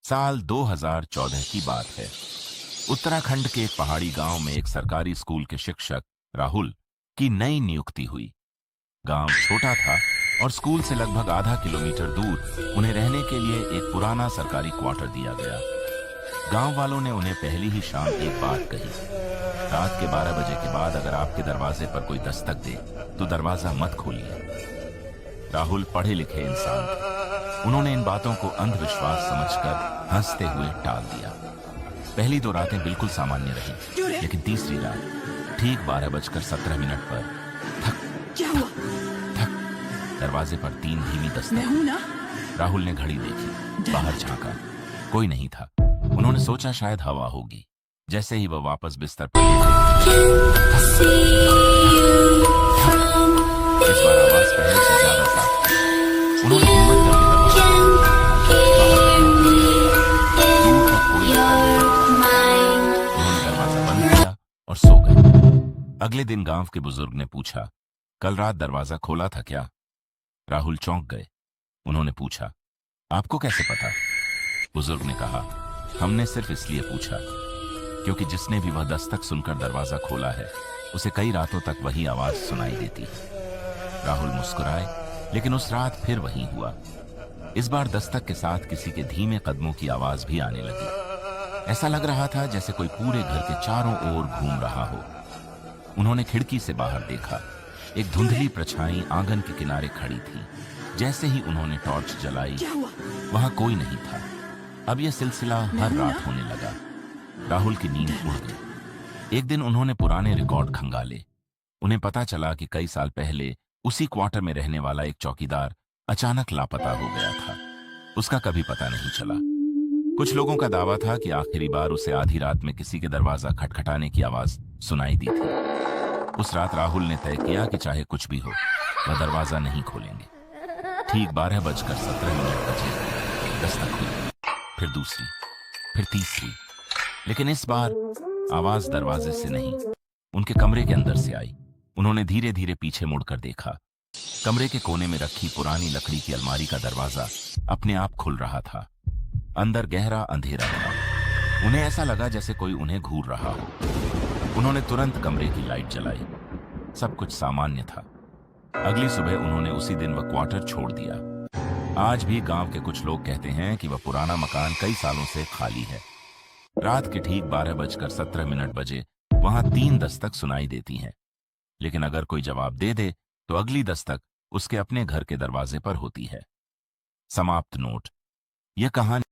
साल 2014 की बात है। उत्तराखंड के एक पहाड़ी गांव में एक सरकारी स्कूल के शिक्षक राहुल की नई नियुक्ति हुई। गांव छोटा था और स्कूल से लगभग आधा किलोमीटर दूर उन्हें रहने के लिए एक पुराना सरकारी क्वार्टर दिया गया। गांव वालों ने उन्हें पहली ही शाम एक बात कही, रात के 12 बजे के बाद अगर आपके दरवाजे पर कोई दस्तक दे तो दरवाजा मत खोलिए। राहुल पढ़े लिखे इंसान थे। उन्होंने इन बातों को अंधविश्वास समझकर हंसते हुए टाल दिया। पहली 2 रातें बिल्कुल सामान्य रही, लेकिन तीसरी रात ठीक 12:17 पर क्या हुआ? दरवाजे पर 3 धीमी मैं दस्तक। हूं ना? राहुल ने घड़ी देखी, बाहर झांका, कोई नहीं था। उन्होंने सोचा शायद हवा होगी। जैसे ही वह वापस बिस्तर पर इस बार आवाज पहले से ज्यादा साफ थी। उन्होंने हिम्मत करके दरवाजा दूर तक कोई उन्होंने दरवाजा बंद किया और सो गए। अगले दिन गांव के बुजुर्ग ने पूछा, कल रात दरवाजा खोला था क्या? राहुल चौंक गए। उन्होंने पूछा, आपको कैसे पता? बुजुर्ग ने कहा, हमने सिर्फ इसलिए पूछा क्योंकि जिसने भी वह दस्तक सुनकर दरवाजा खोला है उसे कई रातों तक वही आवाज सुनाई देती है। राहुल मुस्कुराए, लेकिन उस रात फिर वही हुआ। इस बार दस्तक के साथ किसी के धीमे कदमों की आवाज भी आने लगी। ऐसा लग रहा था जैसे कोई पूरे घर के चारों ओर घूम रहा हो। उन्होंने खिड़की से बाहर देखा। एक धुंधली परछाई आंगन के किनारे खड़ी थी। जैसे ही उन्होंने टॉर्च जलाई, वहां कोई नहीं था। अब यह सिलसिला हर रात होने लगा। राहुल की नींद उड़ गई। एक दिन उन्होंने पुराने रिकॉर्ड खंगाले। उन्हें पता चला कि कई साल पहले उसी क्वार्टर में रहने वाला एक चौकीदार अचानक लापता हो गया था। उसका कभी पता नहीं चला। कुछ लोगों का दावा था कि आखिरी बार उसे आधी रात में किसी के दरवाजा खटखटाने की आवाज सुनाई दी थी। उस रात राहुल ने तय किया कि चाहे कुछ भी हो, वह दरवाजा नहीं खोलेंगे। ठीक 12:17 बजे दस्तक हुई, फिर दूसरी, फिर तीसरी, लेकिन इस बार आवाज दरवाजे से नहीं, उनके कमरे के अंदर से आई। उन्होंने धीरे धीरे पीछे मुड़कर देखा। कमरे के कोने में रखी पुरानी लकड़ी की अलमारी का दरवाजा अपने आप खुल रहा था। अंदर गहरा अंधेरा था। उन्हें ऐसा लगा जैसे कोई उन्हें घूर रहा हो। उन्होंने तुरंत कमरे की लाइट जलाई। सब कुछ सामान्य था। अगली सुबह उन्होंने उसी दिन वह क्वार्टर छोड़ दिया। आज भी गांव के कुछ लोग कहते हैं कि वह पुराना मकान कई सालों से खाली है। रात के ठीक 12:17 बजे वहां 3 दस्तक सुनाई देती हैं, लेकिन अगर कोई जवाब दे दे तो अगली दस्तक उसके अपने घर के दरवाजे पर होती है। समाप्त नोट। यह कहानी